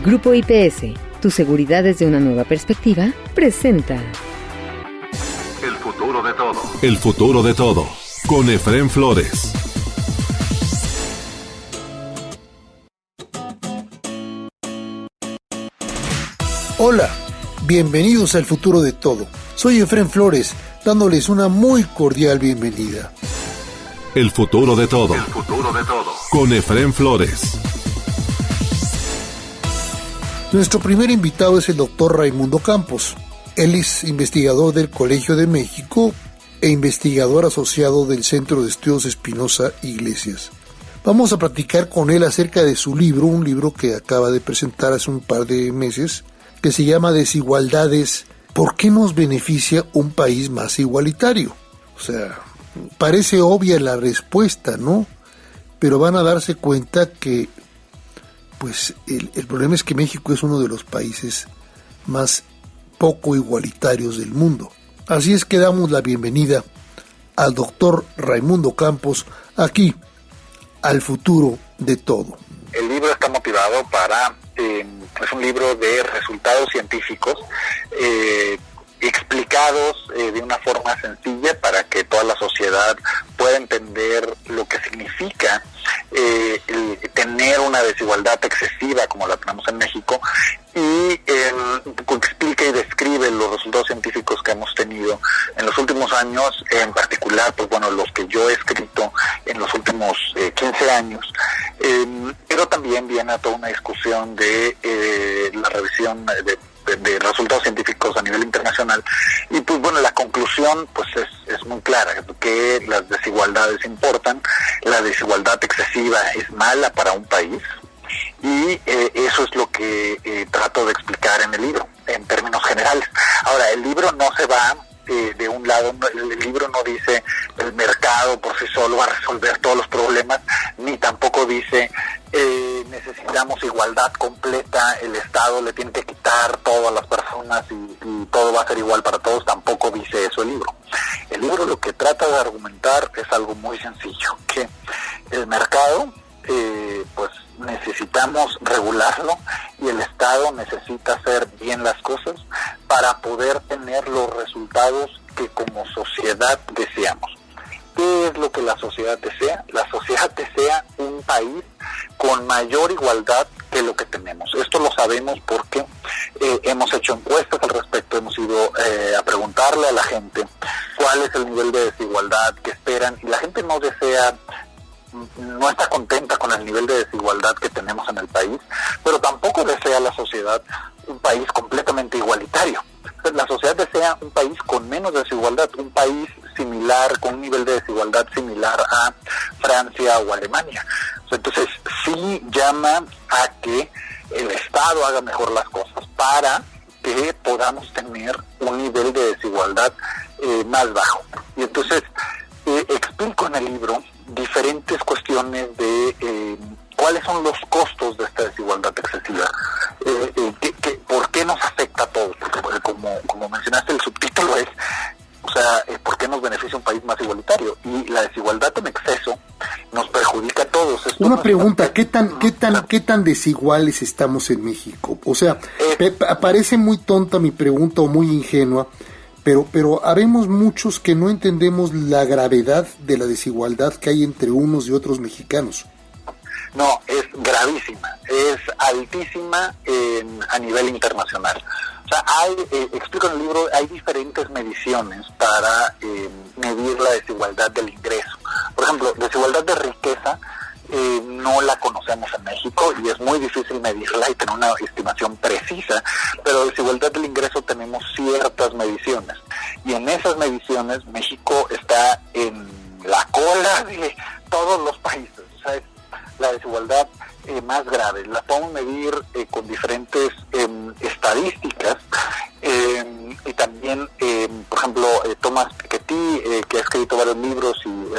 Grupo IPS, tu seguridad desde una nueva perspectiva, presenta El futuro de todo. El futuro de todo, con Efrén Flores. Hola, bienvenidos al futuro de todo. Soy Efrén Flores, dándoles una muy cordial bienvenida. El futuro de todo. El futuro de todo, con Efrén Flores. Nuestro primer invitado es el doctor Raimundo Campos. Él es investigador del Colegio de México e investigador asociado del Centro de Estudios Espinosa Iglesias. Vamos a platicar con él acerca de su libro, un libro que acaba de presentar hace un par de meses, que se llama Desigualdades, ¿por qué nos beneficia un país más igualitario? O sea, parece obvia la respuesta, ¿no? Pero van a darse cuenta que pues el problema es que México es uno de los países más poco igualitarios del mundo. Así es que damos la bienvenida al doctor Raimundo Campos aquí al futuro de todo. El libro está motivado es un libro de resultados científicos explicados de una forma sencilla para que toda la sociedad pueda entender lo que significa tener una desigualdad excesiva como la tenemos en México y explica y describe los resultados científicos que hemos tenido en los últimos años, en particular, pues bueno, los que yo he escrito en los últimos 15 años, pero también viene a toda una discusión de la revisión de resultados científicos a nivel internacional y pues bueno, la conclusión pues es muy clara, que las desigualdades importan, la desigualdad excesiva es mala para un país y eso es lo que trato de explicar en el libro, en términos generales. Ahora, el libro no se va de un lado, el libro no dice el mercado por sí solo va a resolver todos los problemas, ni tampoco dice necesitamos igualdad completa, el Estado le tiene que quitar todo a las personas y todo va a ser igual para todos. Tampoco dice eso el libro. El libro lo que trata de argumentar es algo muy sencillo, que el mercado pues necesitamos regularlo y el Estado necesita hacer bien las cosas para poder tener los resultados que como sociedad deseamos. ¿Qué es lo que la sociedad desea? La sociedad desea un país con mayor igualdad que lo que tenemos. Esto lo sabemos porque hemos hecho encuestas al respecto, hemos ido a preguntarle a la gente cuál es el nivel de desigualdad que esperan, y la gente no está contenta con el nivel de desigualdad que tenemos en el país, pero tampoco desea la sociedad un país completamente igualitario. La sociedad desea un país con menos desigualdad, un país similar, con un nivel de desigualdad similar a Francia o Alemania. Entonces, sí llama a que el Estado haga mejor las cosas para que podamos tener un nivel de desigualdad más bajo. Y entonces, explico en el libro diferentes cuestiones de cuáles son los costos de esta desigualdad excesiva, por qué nos afecta a todos, porque como mencionaste, el subtítulo es, ¿por qué nos beneficia un país más igualitario? Y la desigualdad en exceso nos perjudica a todos. Una pregunta, ¿qué tan desiguales estamos en México? O sea, parece muy tonta mi pregunta o muy ingenua, pero habemos muchos que no entendemos la gravedad de la desigualdad que hay entre unos y otros mexicanos. No, es gravísima, es altísima a nivel internacional. O sea, explico en el libro, hay diferentes mediciones para medir la desigualdad del ingreso. Por ejemplo, desigualdad de riqueza no la conocemos en México y es muy difícil medirla y tener una estimación precisa, pero desigualdad del ingreso tenemos ciertas mediciones y en esas mediciones México está en la cola de todos los países. O sea, es la desigualdad más grave. La podemos medir con diferentes estadísticas y también, por ejemplo, Thomas Piketty, que ha escrito varios libros y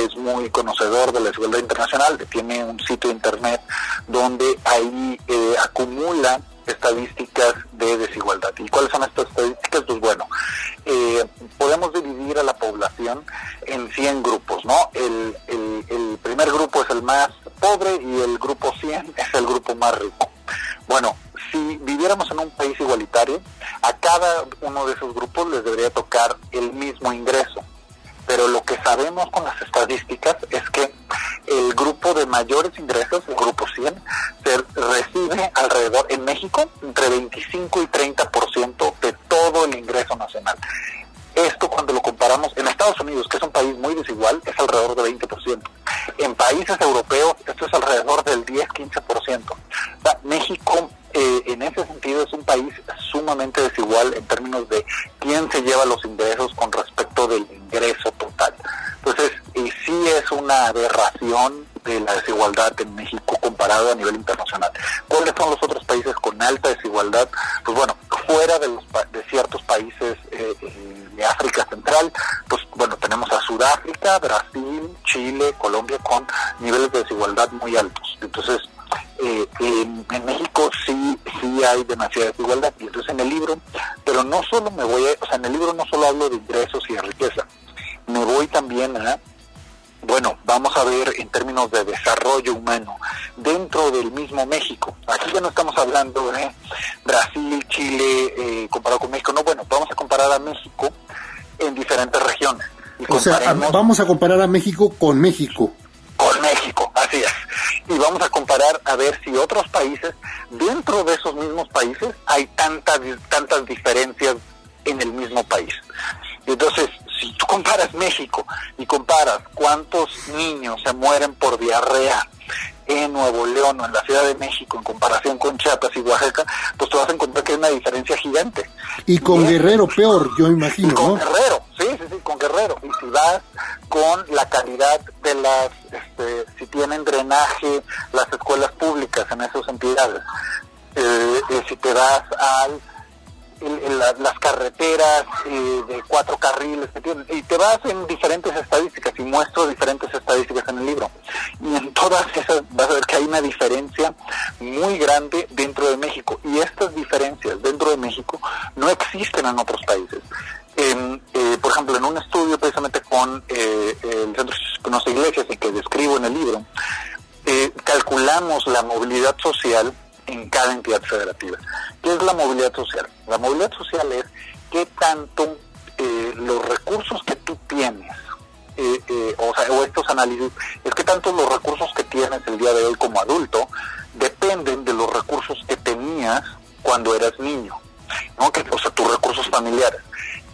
es muy conocedor de la desigualdad internacional, que tiene un sitio de internet donde ahí acumula estadísticas de desigualdad. ¿Y cuáles son estas estadísticas? Pues bueno, podemos dividir a la población en 100 grupos, ¿no? El primer grupo es el más pobre y el grupo 100 es el grupo más rico. Bueno, si viviéramos en un país igualitario, a cada uno de esos grupos les debería tocar el mismo ingreso. Pero lo que sabemos con las estadísticas es que el grupo de mayores ingresos, el grupo 100, se recibe alrededor, en México, entre 25 y 30% de todo el ingreso nacional. Esto, cuando lo comparamos en Estados Unidos, que es un país muy desigual, es alrededor de 20%. En países europeos, esto es alrededor del 10-15%. O sea, México, en ese sentido, es un país sumamente desigual en términos de quién se lleva los ingresos con respecto del ingreso total. Entonces, sí es una aberración de la desigualdad en México comparado a nivel internacional. ¿Cuáles son los otros países con alta desigualdad? Pues bueno, fuera de ciertos países de África Central, pues bueno, tenemos a Sudáfrica, Brasil, Chile, Colombia con niveles de desigualdad muy altos. Entonces, en México sí hay demasiada desigualdad. Y entonces en el libro, pero no solo en el libro no solo hablo de ingresos y de riqueza, me voy también a, bueno, vamos a ver en términos de desarrollo humano dentro del mismo México. Aquí ya no estamos hablando de Brasil, Chile, comparado con México. No, bueno, vamos a comparar a México en diferentes regiones. O sea, vamos a comparar a México con México. Con México, así es. Y vamos a comparar a ver si otros países, dentro de esos mismos países, hay tantas diferencias en el mismo país. Entonces, si tú comparas México y comparas cuántos niños se mueren por diarrea en Nuevo León o en la Ciudad de México en comparación con Chiapas y Oaxaca, pues te vas a encontrar que hay una diferencia gigante. Y con Guerrero peor, yo imagino, con ¿no? Guerrero, sí, con Guerrero. Y si vas con la calidad de las, si tienen drenaje las escuelas públicas en esas entidades, si te vas al las carreteras de 4 carriles que tienen, y te vas en diferentes estadísticas, y muestro diferentes estadísticas en el libro, y en todas esas vas a ver que hay una diferencia muy grande dentro de México, y estas diferencias dentro de México no existen en otros países. Por ejemplo, en un estudio precisamente con el Centro Espinosa Iglesias, y que describo en el libro, calculamos la movilidad social en cada entidad federativa. ¿Qué es la movilidad social? La movilidad social es qué tanto los recursos que tú tienes, o estos análisis, es qué tanto los recursos que tienes el día de hoy como adulto dependen de los recursos que tenías cuando eras niño, ¿no? O sea, tus recursos familiares.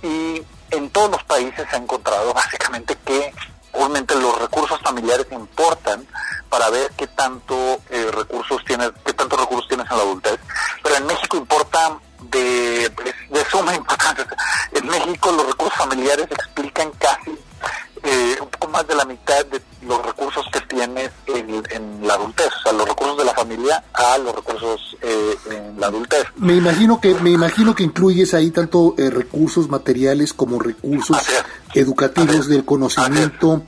Y en todos los países se ha encontrado básicamente que obviamente los recursos familiares importan para ver qué tantos recursos tienes en la adultez, pero en México importa de suma importancia. En México los recursos familiares explican casi un poco más de la mitad de los recursos que tienes en la adultez, o sea, los recursos de la familia a los recursos en la adultez. Me imagino que incluyes ahí tanto recursos materiales como recursos educativos del conocimiento,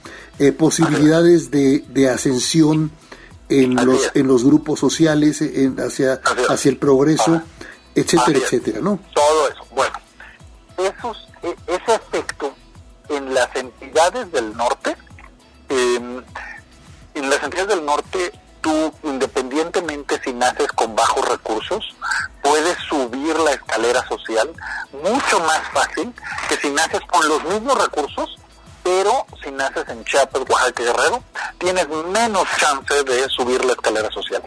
posibilidades de ascensión en los grupos sociales, hacia el progreso, etcétera, ¿no? Todo eso. Bueno, ese aspecto en las entidades del norte, tú, independientemente si naces con bajos recursos, puedes subir la escalera social mucho más fácil que si naces con los mismos recursos, pero si naces en Chiapas, Oaxaca y Guerrero, tienes menos chance de subir la escalera social.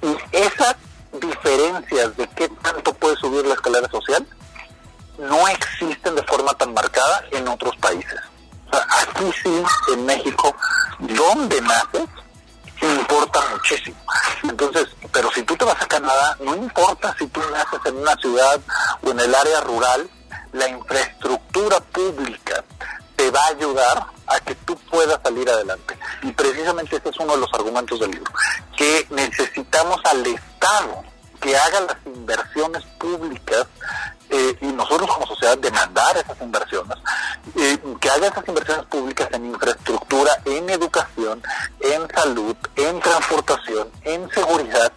Y esas diferencias de qué tanto puedes subir la escalera social no existen de forma tan marcada en otros países. O sea, aquí sí, en México, donde naces, importa muchísimo. Entonces, pero si tú te vas a Canadá, no importa si tú naces en una ciudad o en el área rural, la infraestructura pública te va a ayudar a que tú puedas salir adelante. Y precisamente ese es uno de los argumentos del libro, que necesitamos al Estado que haga las inversiones públicas, y nosotros como sociedad demandar esas inversiones, que haga esas inversiones públicas en infraestructura, en educación, en salud, en transportación, en seguridad,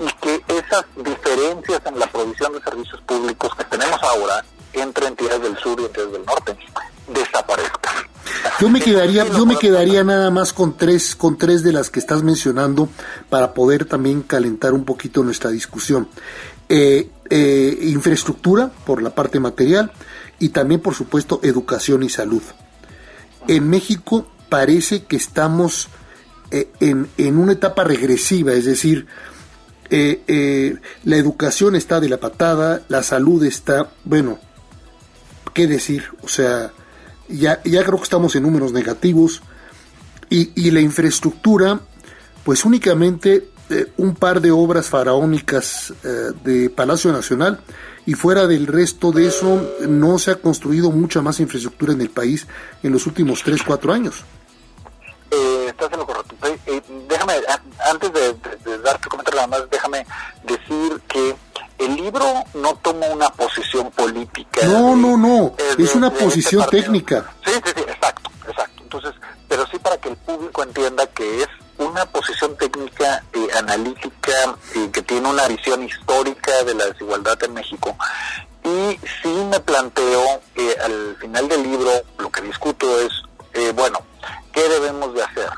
y que esas diferencias en la provisión de servicios públicos que tenemos ahora entre entidades del sur y entidades del norte desaparezcan. Yo me quedaría nada más con tres de las que estás mencionando para poder también calentar un poquito nuestra discusión. Infraestructura por la parte material y también, por supuesto, educación y salud. En México parece que estamos en una etapa regresiva, es decir, la educación está de la patada, la salud está, bueno, ¿qué decir? O sea, ya creo que estamos en números negativos y la infraestructura, pues únicamente un par de obras faraónicas de Palacio Nacional, y fuera del resto de eso no se ha construido mucha más infraestructura en el país en los últimos 3-4 años. Estás en lo correcto. Déjame, antes de darte comentario nada más, déjame decir que el libro no toma una posición política. No, es una posición técnica. Sí, exacto. Entonces, pero sí para que el público entienda que es una posición técnica, analítica, que tiene una visión histórica de la desigualdad en México. Y sí me planteo, al final del libro, lo que discuto es, ¿qué debemos de hacer?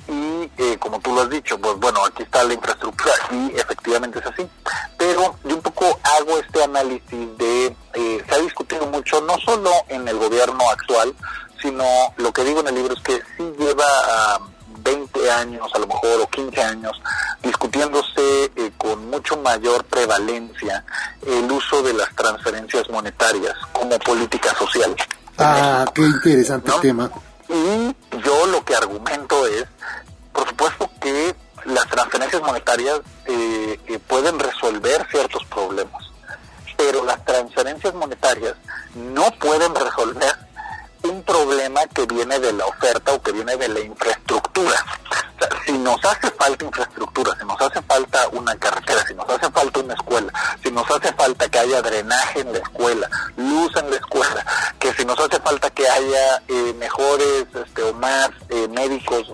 Y como tú lo has dicho, pues bueno, aquí está la infraestructura y efectivamente es así. Pero yo un poco hago este análisis de, se ha discutido mucho, no solo en el gobierno actual, sino lo que digo en el libro es que sí lleva 20 años, a lo mejor, o 15 años, discutiéndose con mucho mayor prevalencia el uso de las transferencias monetarias como política social. Qué interesante, ¿no? Tema. Y yo lo que argumento es, por supuesto que las transferencias monetarias pueden resolver ciertos problemas, pero las transferencias monetarias no pueden resolver un problema que viene de la oferta o que viene de la infraestructura. O sea, si nos hace falta infraestructura, si nos hace falta una carretera, si nos hace falta una escuela, si nos hace falta que haya drenaje en la escuela, luz en la escuela, que si nos hace falta que haya mejores o más médicos,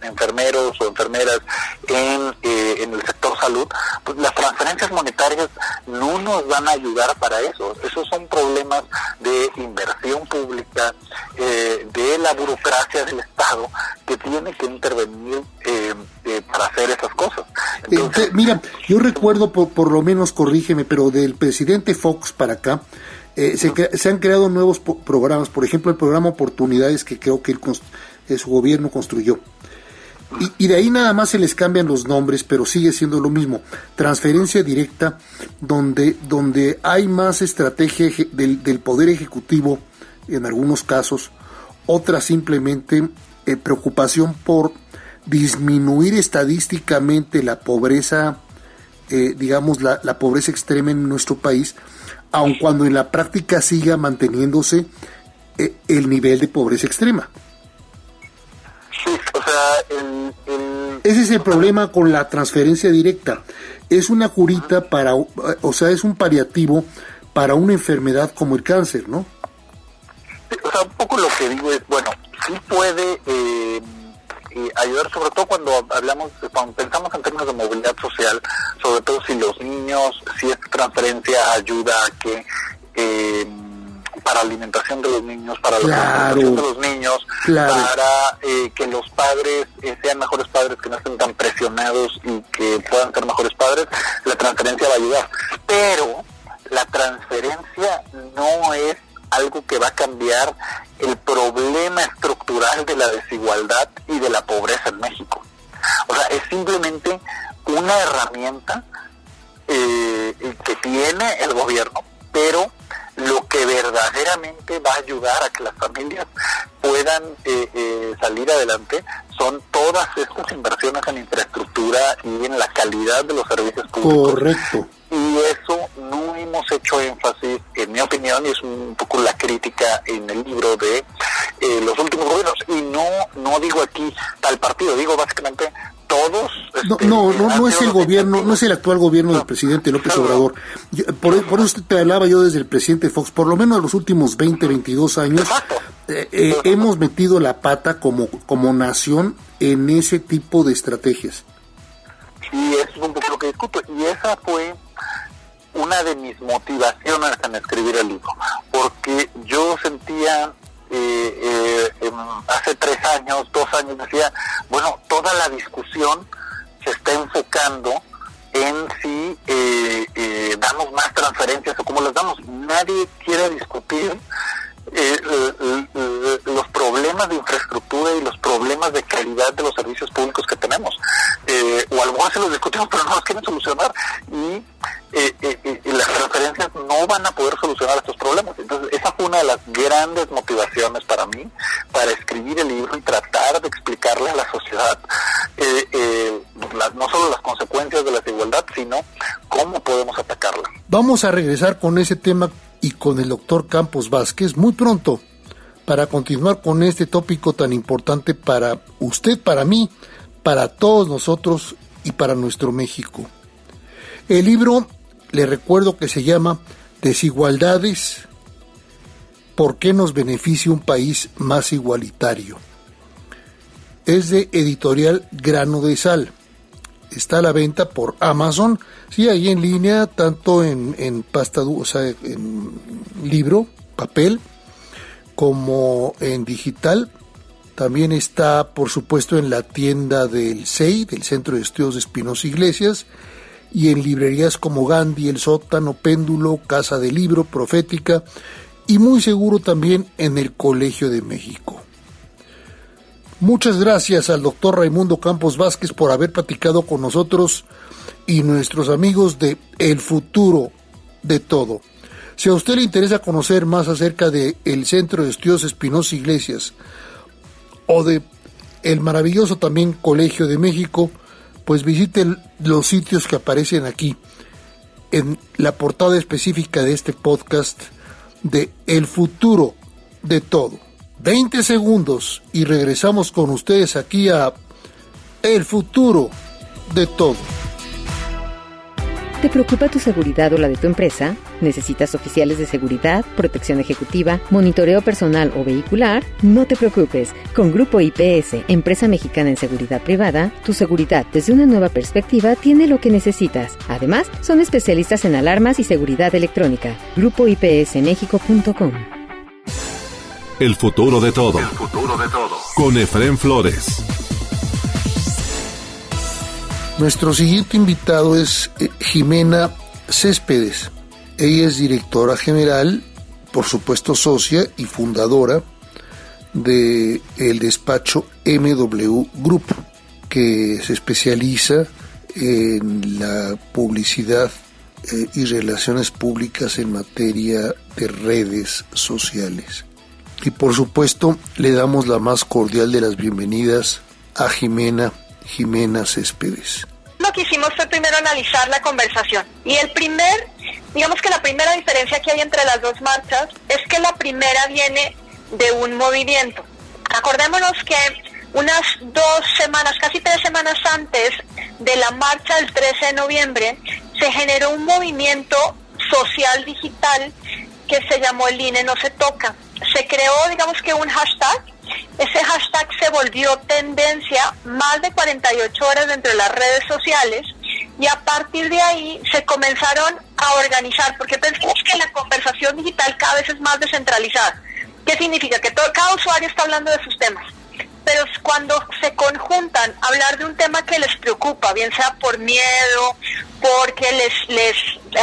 enfermeros o enfermeras en el sector salud, pues las transferencias monetarias no nos van a ayudar para eso. Esos son problemas de inversión pública, de la burocracia del Estado, que tiene que intervenir para hacer esas cosas. Entonces, mira, yo recuerdo, por lo menos, corrígeme, pero del presidente Fox para acá, se han creado nuevos programas, por ejemplo el programa Oportunidades, que creo que su gobierno construyó. Y de ahí nada más se les cambian los nombres, pero sigue siendo lo mismo. Transferencia directa, donde hay más estrategia del Poder Ejecutivo en algunos casos, otra simplemente preocupación por disminuir estadísticamente la pobreza, la pobreza extrema en nuestro país, aun cuando en la práctica siga manteniéndose el nivel de pobreza extrema. Sí, o sea, ese es el problema con la transferencia directa. Es una curita es un paliativo para una enfermedad como el cáncer, ¿no? Sí, o sea, un poco lo que digo es, bueno, sí puede ayudar, sobre todo cuando pensamos en términos de movilidad social, sobre todo si esta transferencia ayuda a que para alimentación de los niños, para la alimentación de los niños, para que los padres sean mejores padres, que no estén tan presionados y que puedan ser mejores padres, la transferencia va a ayudar. Pero la transferencia no es algo que va a cambiar el problema estructural de la desigualdad y de la pobreza en México. O sea, es simplemente una herramienta que tiene el gobierno, pero lo que verdaderamente va a ayudar a que las familias puedan salir adelante son todas estas inversiones en infraestructura y en la calidad de los servicios públicos. Correcto. Y eso no hemos hecho énfasis, en mi opinión, y es un poco la crítica en el libro de los últimos gobiernos. Y no digo aquí tal partido, digo básicamente todos. No es el gobierno, no es el actual gobierno del presidente López Obrador. Por eso te hablaba yo desde el presidente Fox, por lo menos los últimos 20, 22 años, hemos metido la pata como nación en ese tipo de estrategias. Y eso es un poco lo que discuto, y esa fue una de mis motivaciones en escribir el libro, porque yo sentía hace 3 años, 2 años, decía, bueno, toda la discusión se está enfocando en si damos más transferencias o cómo las damos. Nadie quiere discutir los problemas de infraestructura y los problemas de calidad de los servicios públicos que tenemos. O a lo mejor se los discutimos, pero no los quieren solucionar. Y las transferencias no van a poder solucionar estos problemas. Entonces, esa fue una de las grandes motivaciones para mí, para escribir el libro y tratar de explicarle a la sociedad no solo las consecuencias de la desigualdad, sino cómo podemos atacarla. Vamos a regresar con ese tema y con el doctor Campos Vázquez muy pronto para continuar con este tópico tan importante para usted, para mí, para todos nosotros y para nuestro México. El libro, le recuerdo que se llama Desigualdades, ¿por qué nos beneficia un país más igualitario? Es de editorial Grano de Sal. Está a la venta por Amazon, sí, ahí en línea, tanto en pasta, o sea, en libro, papel, como en digital. También está, por supuesto, en la tienda del CEI, del Centro de Estudios de Espinosa Iglesias, y en librerías como Gandhi, El Sótano, Péndulo, Casa del Libro, Profética, y muy seguro también en el Colegio de México. Muchas gracias al doctor Raimundo Campos Vázquez por haber platicado con nosotros y nuestros amigos de El Futuro de Todo. Si a usted le interesa conocer más acerca de el Centro de Estudios Espinosa Iglesias o de el maravilloso también Colegio de México, pues visite los sitios que aparecen aquí en la portada específica de este podcast de El Futuro de Todo. 20 segundos y regresamos con ustedes aquí a El Futuro de Todo. ¿Te preocupa tu seguridad o la de tu empresa? ¿Necesitas oficiales de seguridad, protección ejecutiva, monitoreo personal o vehicular? No te preocupes. Con Grupo IPS, empresa mexicana en seguridad privada, tu seguridad desde una nueva perspectiva tiene lo que necesitas. Además, son especialistas en alarmas y seguridad electrónica. GrupoIPSMexico.com. El futuro de todo. El futuro de todo. Con Efrén Flores. Nuestro siguiente invitado es Jimena Céspedes. Ella es directora general, por supuesto socia y fundadora de el despacho MW Group, que se especializa en la publicidad y relaciones públicas en materia de redes sociales. Y por supuesto le damos la más cordial de las bienvenidas a Jimena Céspedes. Lo que hicimos fue primero analizar la conversación. Y digamos que la primera diferencia que hay entre las dos marchas es que la primera viene de un movimiento. Acordémonos que unas 2 semanas, casi 3 semanas antes de la marcha del 13 de noviembre, se generó un movimiento social digital que se llamó El INE no se toca. Se creó, digamos que un hashtag. Ese hashtag se volvió tendencia más de 48 horas dentro de las redes sociales y a partir de ahí se comenzaron a organizar, porque pensamos que la conversación digital cada vez es más descentralizada. ¿Qué significa? Que cada usuario está hablando de sus temas, pero cuando se conjuntan a hablar de un tema que les preocupa, bien sea por miedo, porque les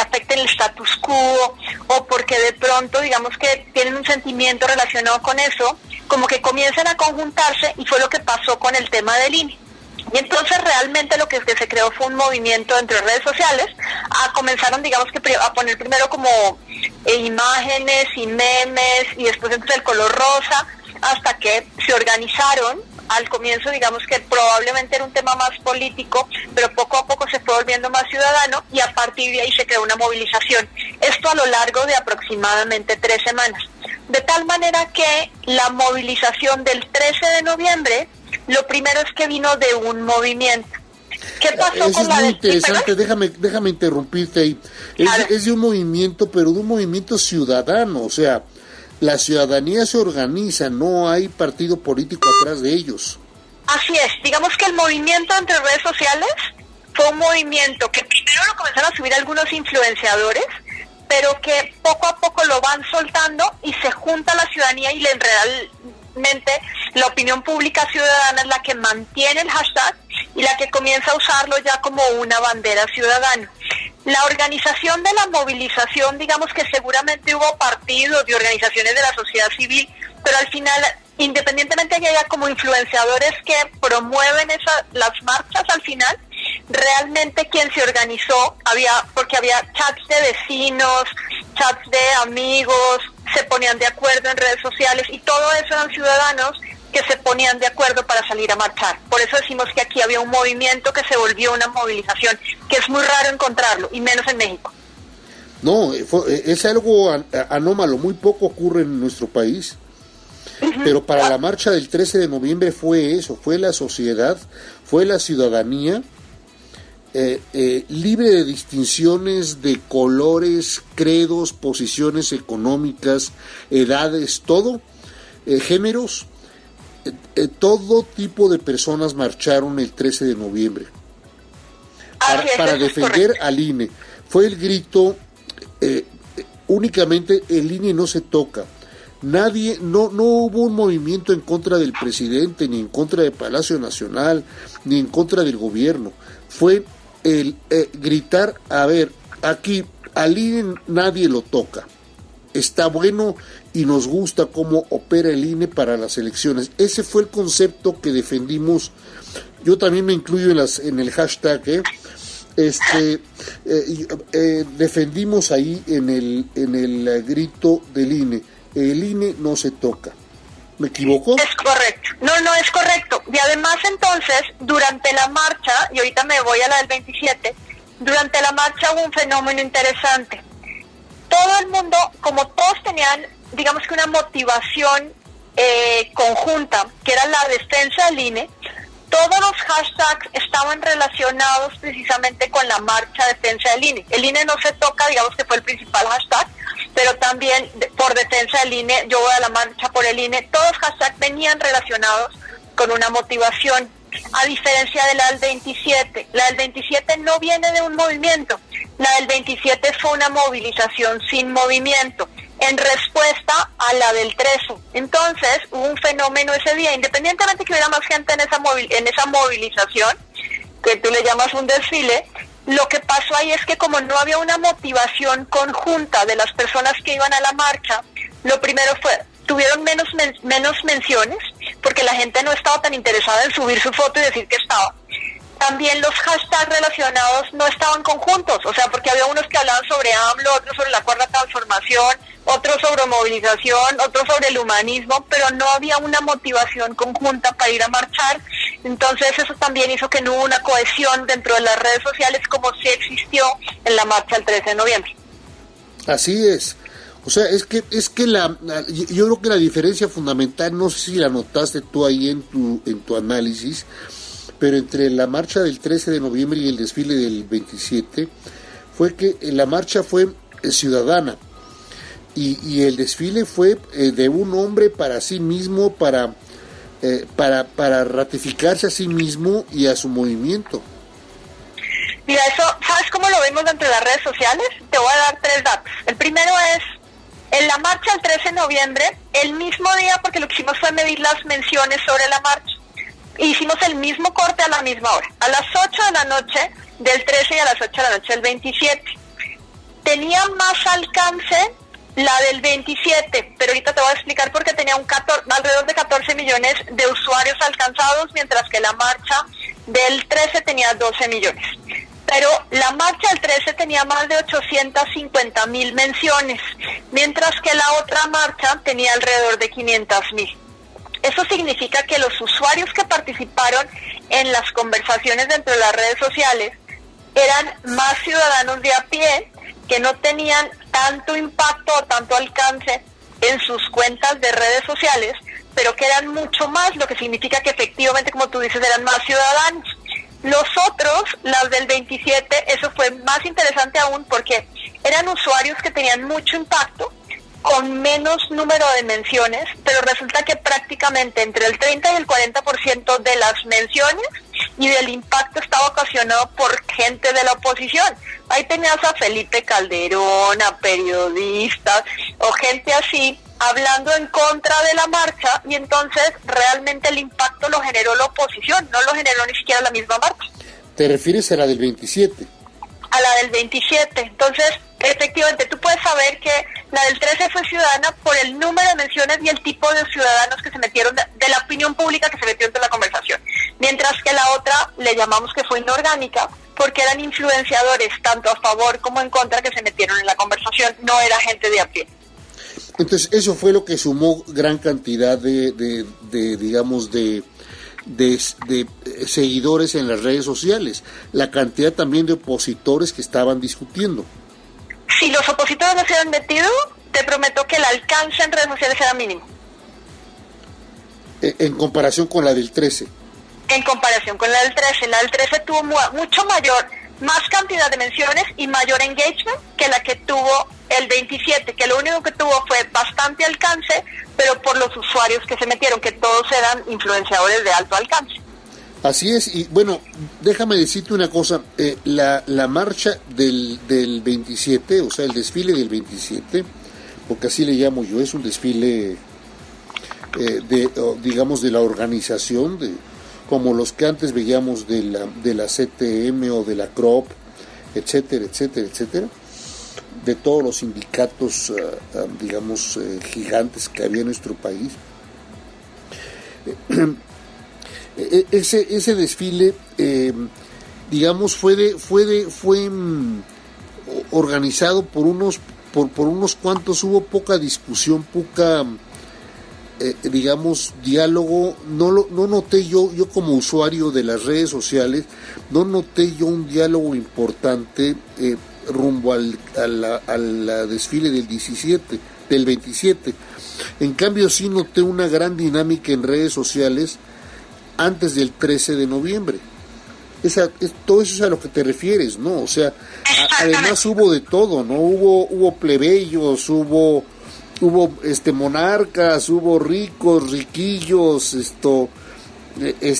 afecta el status quo o porque de pronto digamos que tienen un sentimiento relacionado con eso, como que comienzan a conjuntarse, y fue lo que pasó con el tema del INE. Y entonces realmente lo que se creó fue un movimiento entre redes sociales. Comenzaron digamos que a poner primero como imágenes y memes, y después entonces el color rosa, hasta que se organizaron. Al comienzo digamos que probablemente era un tema más político, pero poco a poco se fue volviendo más ciudadano y a partir de ahí se creó una movilización. Esto a lo largo de aproximadamente 3 semanas. De tal manera que la movilización del 13 de noviembre, lo primero es que vino de un movimiento. ¿Qué pasó con la... Es muy interesante, déjame interrumpirte ahí. Es de un movimiento, pero de un movimiento ciudadano, o sea, la ciudadanía se organiza, no hay partido político atrás de ellos. Así es, digamos que el movimiento entre redes sociales fue un movimiento que primero lo comenzaron a subir algunos influenciadores, pero que poco a poco lo van soltando y se junta la ciudadanía y realmente la opinión pública ciudadana es la que mantiene el hashtag y la que comienza a usarlo ya como una bandera ciudadana. La organización de la movilización, digamos que seguramente hubo partidos y organizaciones de la sociedad civil, pero al final, independientemente de que haya como influenciadores que promueven las marchas, al final, realmente quien se organizó, porque había chats de vecinos, chats de amigos, se ponían de acuerdo en redes sociales y todo eso eran ciudadanos que se ponían de acuerdo para salir a marchar. Por eso decimos que aquí había un movimiento que se volvió una movilización, que es muy raro encontrarlo, y menos en México. No, es algo anómalo, muy poco ocurre en nuestro país. Pero para la marcha del 13 de noviembre fue eso, fue la sociedad, fue la ciudadanía, libre de distinciones de colores, credos, posiciones económicas, edades, todo, géneros, todo tipo de personas marcharon el 13 de noviembre para defender al INE. Fue el grito, únicamente el INE no se toca. Nadie, no hubo un movimiento en contra del presidente, ni en contra del Palacio Nacional, ni en contra del gobierno. Fue el gritar, a ver, aquí al INE nadie lo toca. Está bueno y nos gusta cómo opera el INE para las elecciones. Ese fue el concepto que defendimos. Yo también me incluyo en el hashtag, defendimos ahí en el grito del INE. El INE no se toca. ¿Me equivoco? Es correcto. No es correcto. Y además entonces, durante la marcha, y ahorita me voy a la del 27, durante la marcha hubo un fenómeno interesante. Todo el mundo, como todos tenían, digamos que una motivación conjunta, que era la defensa del INE, todos los hashtags estaban relacionados precisamente con la marcha defensa del INE. El INE no se toca, digamos que fue el principal hashtag, pero también por defensa del INE, yo voy a la marcha por el INE, todos los hashtags venían relacionados con una motivación, a diferencia de la del 27. La del 27 no viene de un movimiento, la del 27 fue una movilización sin movimiento, en respuesta a la del 13. Entonces, hubo un fenómeno ese día, independientemente que hubiera más gente en esa movilización, que tú le llamas un desfile, lo que pasó ahí es que como no había una motivación conjunta de las personas que iban a la marcha, lo primero fue, tuvieron menos menciones, porque la gente no estaba tan interesada en subir su foto y decir que estaba. También los hashtags relacionados no estaban conjuntos, o sea, porque había unos que hablaban sobre AMLO, otros sobre la cuarta transformación, otros sobre movilización, otros sobre el humanismo, pero no había una motivación conjunta para ir a marchar. Entonces eso también hizo que no hubo una cohesión dentro de las redes sociales como sí existió en la marcha del 13 de noviembre. Así es. O sea, es que yo creo que la diferencia fundamental, no sé si la notaste tú ahí en tu análisis, pero entre la marcha del 13 de noviembre y el desfile del 27, fue que la marcha fue ciudadana y el desfile fue de un hombre para sí mismo, para ratificarse a sí mismo y a su movimiento. Mira, eso, ¿sabes cómo lo vemos dentro de las redes sociales? Te voy a dar 3 datos. El primero es, en la marcha del 13 de noviembre, el mismo día, porque lo que hicimos fue medir las menciones sobre la marcha, hicimos el mismo corte a la misma hora, a las 8 de la noche del 13 y a las 8 de la noche del 27. Tenía más alcance la del 27, pero ahorita te voy a explicar por qué tenía alrededor de 14 millones de usuarios alcanzados, mientras que la marcha del 13 tenía 12 millones. Pero la marcha del 13 tenía más de 850,000 menciones, mientras que la otra marcha tenía alrededor de 500,000. Eso significa que los usuarios que participaron en las conversaciones dentro de las redes sociales eran más ciudadanos de a pie, que no tenían tanto impacto o tanto alcance en sus cuentas de redes sociales, pero que eran mucho más, lo que significa que efectivamente, como tú dices, eran más ciudadanos. Los otros, las del 27, eso fue más interesante aún porque eran usuarios que tenían mucho impacto, con menos número de menciones, pero resulta que prácticamente entre el 30 y el 40% de las menciones y el impacto estaba ocasionado por gente de la oposición. Ahí tenías a Felipe Calderón, a periodistas o gente así hablando en contra de la marcha, y entonces realmente el impacto lo generó la oposición, no lo generó ni siquiera la misma marcha. ¿Te refieres a la del 27? A la del 27. Entonces, efectivamente, tú puedes saber que la del 13 fue ciudadana por el número de menciones y el tipo de ciudadanos que se metieron, de la opinión pública que se metió entre la conversación. Mientras que la otra le llamamos que fue inorgánica, porque eran influenciadores, tanto a favor como en contra, que se metieron en la conversación, no era gente de a pie. Entonces, eso fue lo que sumó gran cantidad de seguidores en las redes sociales, la cantidad también de opositores que estaban discutiendo. Si los opositores no se habían metido, te prometo que el alcance en redes sociales era mínimo. En comparación con la del 13. En comparación con la del 13 tuvo más cantidad de menciones y mayor engagement que la que tuvo el 27, que lo único que tuvo fue bastante alcance, pero por los usuarios que se metieron, que todos eran influenciadores de alto alcance. Así es, y bueno, déjame decirte una cosa, la marcha del 27, o sea, el desfile del 27, porque así le llamo yo, es un desfile de la organización, como los que antes veíamos de la CTM o de la CROP, etcétera, etcétera, etcétera, de todos los sindicatos, gigantes que había en nuestro país. Ese desfile, fue organizado por unos cuantos, hubo poca discusión, poca diálogo. No noté yo como usuario de las redes sociales, no noté yo un diálogo importante rumbo al desfile del 27. En cambio sí noté una gran dinámica en redes sociales antes del 13 de noviembre. Todo eso es a lo que te refieres, ¿no? O sea, además hubo de todo, ¿no? Hubo plebeyos, hubo monarcas, hubo ricos, riquillos,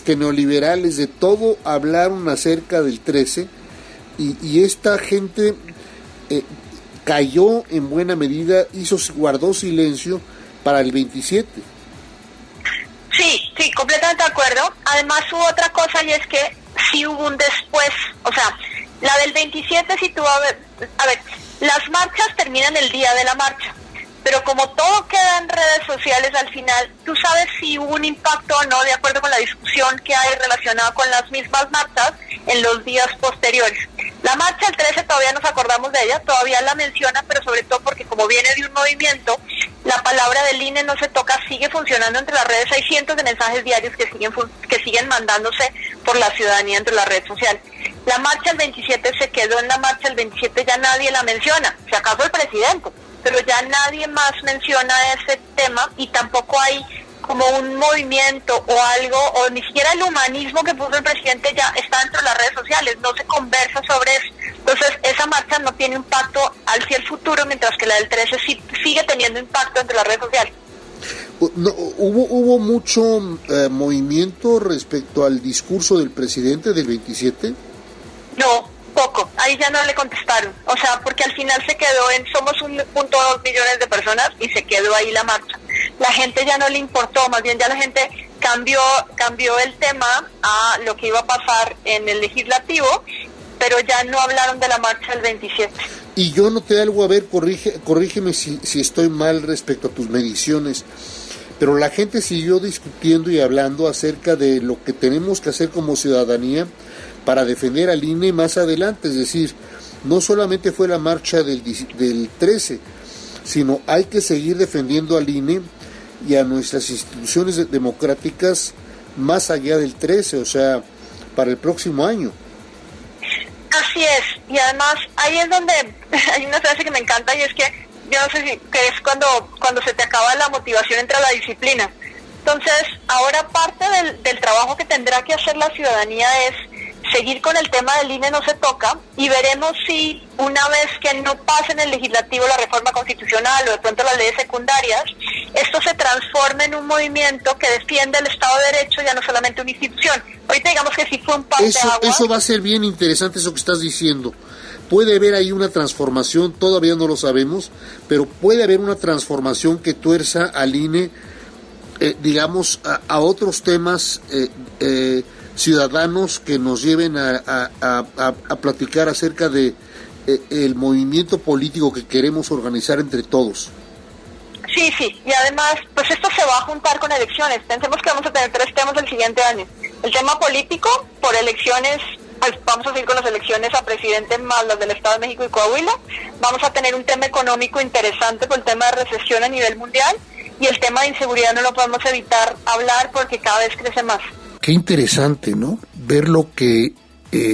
neoliberales, de todo hablaron acerca del 13, y esta gente cayó en buena medida, guardó silencio para el 27. Sí, completamente de acuerdo. Además hubo otra cosa, y es que sí hubo un después. O sea, la del 27 sí tuvo... A ver, las marchas terminan el día de la marcha, pero como todo queda en redes sociales al final, tú sabes si hubo un impacto o no, de acuerdo con la discusión que hay relacionada con las mismas marchas en los días posteriores. La marcha del 13 todavía nos acordamos de ella, todavía la menciona, pero sobre todo porque como viene de un movimiento, la palabra del INE no se toca, sigue funcionando entre las redes. Hay cientos de mensajes diarios que siguen mandándose por la ciudadanía entre las redes sociales. La marcha del 27 se quedó en la marcha del 27, ya nadie la menciona, si acaso el presidente, pero ya nadie más menciona ese tema, y tampoco hay como un movimiento o algo, o ni siquiera el humanismo que puso el presidente ya está dentro de las redes sociales, no se conversa sobre eso. Entonces esa marcha no tiene impacto hacia el futuro, mientras que la del 13 sí sigue teniendo impacto entre las redes sociales. No, ¿Hubo mucho movimiento respecto al discurso del presidente del 27? No, poco. Ahí ya no le contestaron. O sea, porque al final se quedó en somos 1.2 millones de personas y se quedó ahí la marcha. La gente ya no le importó, más bien ya la gente cambió el tema a lo que iba a pasar en el legislativo, pero ya no hablaron de la marcha del 27. Y yo noté algo, a ver, corrígeme si estoy mal respecto a tus mediciones, pero la gente siguió discutiendo y hablando acerca de lo que tenemos que hacer como ciudadanía para defender al INE más adelante. Es decir, no solamente fue la marcha del 13, sino hay que seguir defendiendo al INE y a nuestras instituciones democráticas más allá del 13, o sea, para el próximo año. Así es, y además ahí es donde hay una frase que me encanta, y es que yo no sé si que es cuando se te acaba la motivación, entra la disciplina. Entonces, ahora parte del trabajo que tendrá que hacer la ciudadanía es seguir con el tema del INE no se toca, y veremos si una vez que no pase en el legislativo la reforma constitucional o de pronto las leyes secundarias, esto se transforme en un movimiento que defiende el Estado de Derecho, ya no solamente una institución. Ahorita digamos que sí fue un parteaguas. Eso va a ser bien interesante, eso que estás diciendo. Puede haber ahí una transformación, todavía no lo sabemos, pero puede haber una transformación que tuerza al INE, digamos, a otros temas ciudadanos que nos lleven a platicar acerca de el movimiento político que queremos organizar entre todos. Sí, y además, pues esto se va a juntar con elecciones. Pensemos que vamos a tener 3 temas el siguiente año. El tema político, por elecciones, pues vamos a seguir con las elecciones a presidente más las del Estado de México y Coahuila. Vamos a tener un tema económico interesante por el tema de recesión a nivel mundial, y el tema de inseguridad no lo podemos evitar hablar porque cada vez crece más. Qué interesante, ¿no? Ver lo que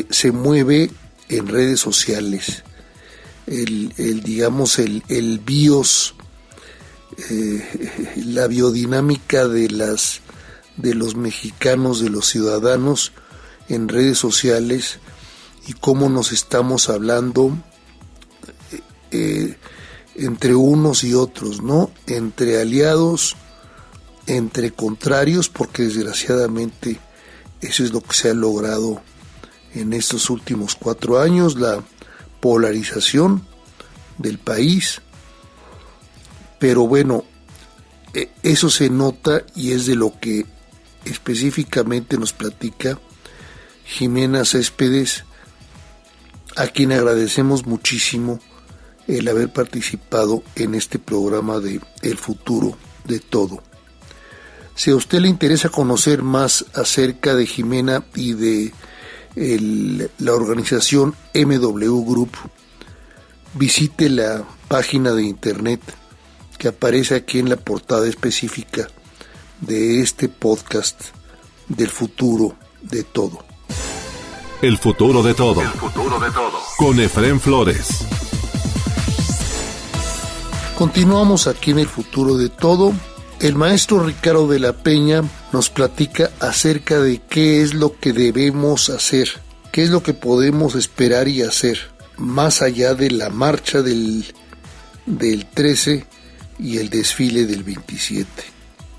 se mueve en redes sociales, digamos, el BIOS, la biodinámica de los mexicanos, de los ciudadanos en redes sociales, y cómo nos estamos hablando entre unos y otros, ¿no? Entre aliados, entre contrarios, porque desgraciadamente eso es lo que se ha logrado en estos últimos 4 años, la polarización del país. Pero bueno, eso se nota, y es de lo que específicamente nos platica Jimena Céspedes, a quien agradecemos muchísimo el haber participado en este programa de El Futuro de Todo. Si a usted le interesa conocer más acerca de Jimena y de la organización MW Group, visite la página de internet que aparece aquí en la portada específica de este podcast del Futuro de Todo. El futuro de todo. El futuro de todo. Con Efrén Flores. Continuamos aquí en El Futuro de Todo. El maestro Ricardo de la Peña nos platica acerca de qué es lo que debemos hacer, qué es lo que podemos esperar y hacer, más allá de la marcha del 13 y el desfile del 27.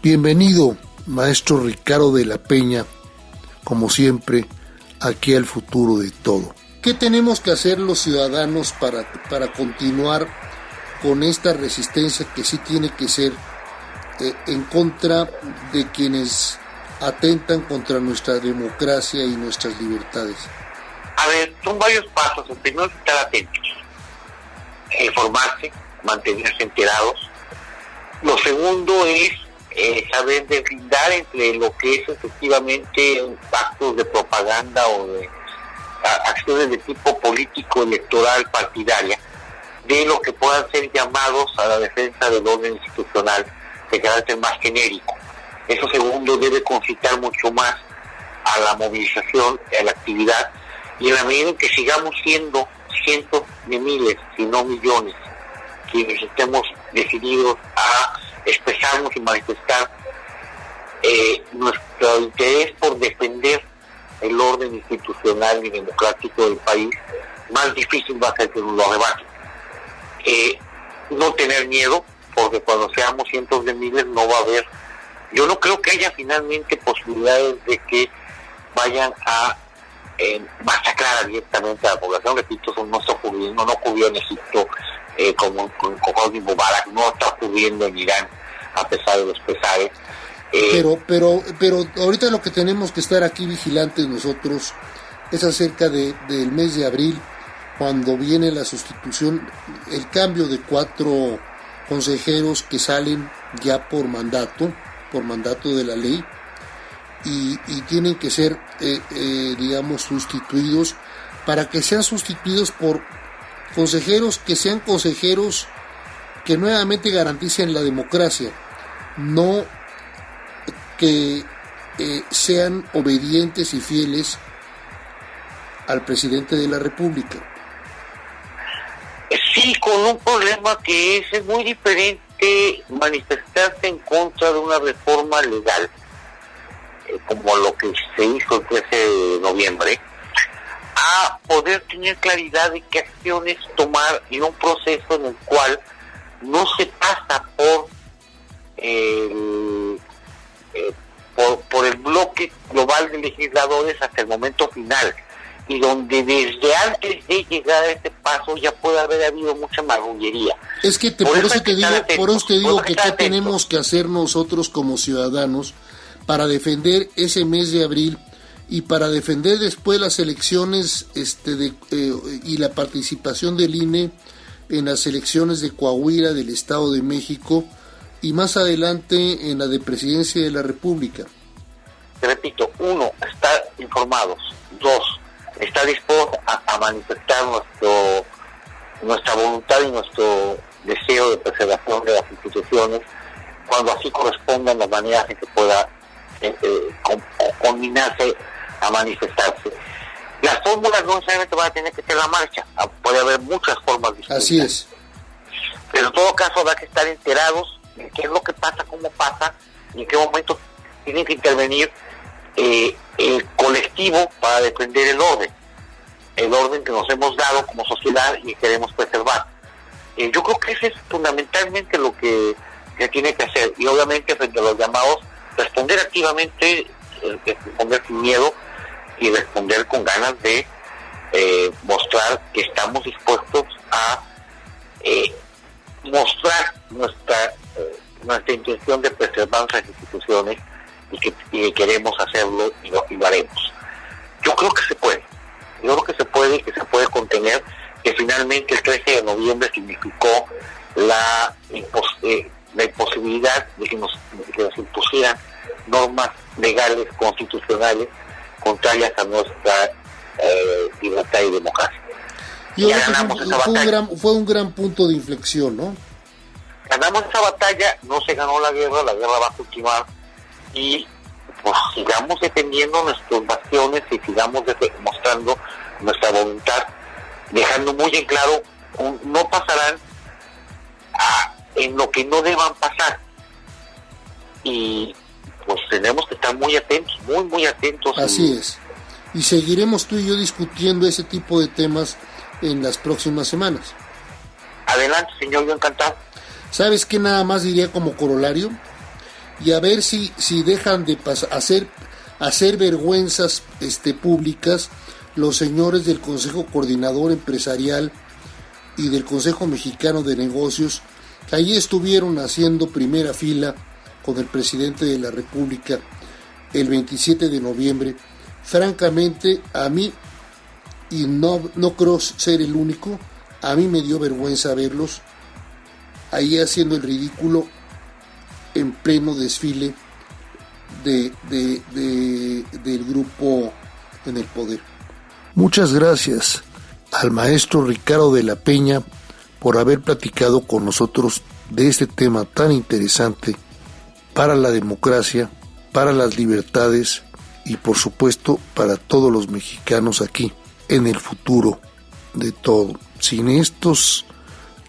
Bienvenido, maestro Ricardo de la Peña, como siempre, aquí al Futuro de Todo. ¿Qué tenemos que hacer los ciudadanos para continuar con esta resistencia que sí tiene que ser en contra de quienes atentan contra nuestra democracia y nuestras libertades? A ver, son varios pasos. El primero es estar atentos, informarse, mantenerse enterados. Lo segundo es saber deslindar entre lo que es efectivamente actos de propaganda o de acciones de tipo político, electoral, partidaria, de lo que puedan ser llamados a la defensa del orden institucional de carácter más genérico. Eso segundo debe concitar mucho más a la movilización, a la actividad, y en la medida en que sigamos siendo cientos de miles, si no millones, quienes estemos decididos a expresarnos y manifestar nuestro interés por defender el orden institucional y democrático del país, más difícil va a ser que nos lo arrebaten. No tener miedo, porque cuando seamos cientos de miles no va a haber, yo no creo que haya finalmente posibilidades de que vayan a masacrar abiertamente a la población. Repito, eso no está ocurriendo, no ocurrió en Egipto como con Hosni Mubarak, no está ocurriendo en Irán a pesar de los pesares. Pero ahorita lo que tenemos que estar aquí vigilantes nosotros es acerca del mes de abril, cuando viene la sustitución, el cambio de 4 consejeros que salen ya por mandato de la ley, y tienen que ser digamos sustituidos, para que sean sustituidos por consejeros que sean consejeros que nuevamente garanticen la democracia, no que sean obedientes y fieles al presidente de la República. Sí, con un problema que es muy diferente manifestarse en contra de una reforma legal, como lo que se hizo el 13 de noviembre, a poder tener claridad de qué acciones tomar en un proceso en el cual no se pasa por por el bloque global de legisladores hasta el momento final, y donde desde antes de llegar a este paso ya puede haber habido mucha marrullería. Es que por eso te digo que qué tenemos que hacer nosotros como ciudadanos para defender ese mes de abril y para defender después las elecciones y la participación del INE en las elecciones de Coahuila, del Estado de México y más adelante en la de Presidencia de la República. Te repito, 1, estar informados. 2, estar dispuestos a manifestar nuestra voluntad y nuestro deseo de preservación de las instituciones cuando así correspondan las maneras en que pueda combinarse a manifestarse. Las fórmulas no necesariamente van a tener que ser la marcha, puede haber muchas formas distintas. Así es. Pero en todo caso habrá que estar enterados de qué es lo que pasa, cómo pasa, y en qué momento tiene que intervenir el colectivo para defender el orden que nos hemos dado como sociedad y que queremos preservar. Yo creo que eso es fundamentalmente lo que tiene que hacer, y obviamente frente a los llamados, responder activamente, responder sin miedo y responder con ganas de mostrar que estamos dispuestos a mostrar nuestra intención de preservar nuestras instituciones y que queremos hacerlo y lo haremos. Yo creo que se puede, que se puede contener, que finalmente el 13 de noviembre significó la imposibilidad de que nos impusieran normas legales, constitucionales, contrarias a nuestra libertad y democracia. Y ya ganamos esa batalla. Fue un gran punto de inflexión, ¿no? Ganamos esa batalla, no se ganó la guerra va a continuar, y pues sigamos defendiendo nuestros bastiones y sigamos mostrando nuestra voluntad, dejando muy en claro, no pasarán en lo que no deban pasar, y pues tenemos que estar muy atentos, muy atentos. Así es, y seguiremos tú y yo discutiendo ese tipo de temas en las próximas semanas. Adelante, señor, yo encantado. ¿Sabes qué nada más diría como corolario? Y a ver si dejan de hacer vergüenzas públicas los señores del Consejo Coordinador Empresarial y del Consejo Mexicano de Negocios, que allí estuvieron haciendo primera fila con el presidente de la República el 27 de noviembre. Francamente, a mí, y no creo ser el único, a mí me dio vergüenza verlos ahí haciendo el ridículo en pleno desfile del grupo en el poder. Muchas gracias al maestro Ricardo de la Peña por haber platicado con nosotros de este tema tan interesante para la democracia, para las libertades y por supuesto para todos los mexicanos aquí en el futuro de todo. Sin estos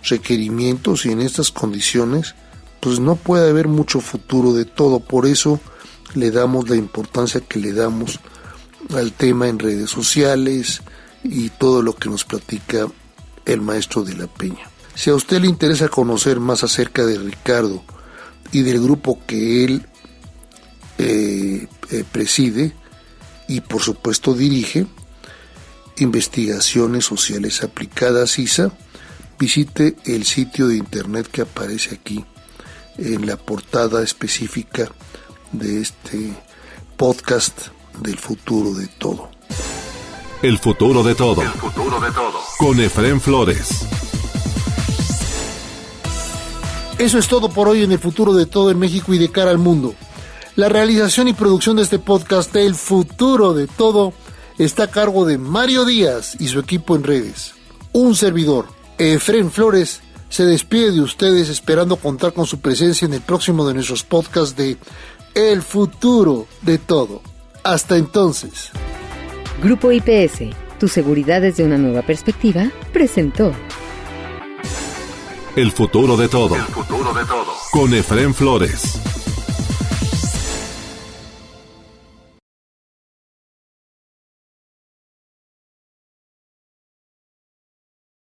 requerimientos y en estas condiciones, pues no puede haber mucho futuro de todo. Por eso le damos la importancia que le damos al tema en redes sociales y todo lo que nos platica el maestro de la Peña. Si a usted le interesa conocer más acerca de Ricardo y del grupo que él preside y por supuesto dirige, Investigaciones Sociales Aplicadas, ISA, visite el sitio de internet que aparece aquí en la portada específica de este podcast del futuro de todo. El futuro de todo. El futuro de todo. Con Efrén Flores. Eso es todo por hoy en el futuro de todo en México y de cara al mundo. La realización y producción de este podcast El futuro de todo está a cargo de Mario Díaz y su equipo en redes. Un servidor, Efrén Flores, se despide de ustedes esperando contar con su presencia en el próximo de nuestros podcasts de El futuro de todo. Hasta entonces. Grupo IPS, tu seguridad desde una nueva perspectiva, presentó El futuro de todo. El futuro de todo. Con Efrén Flores.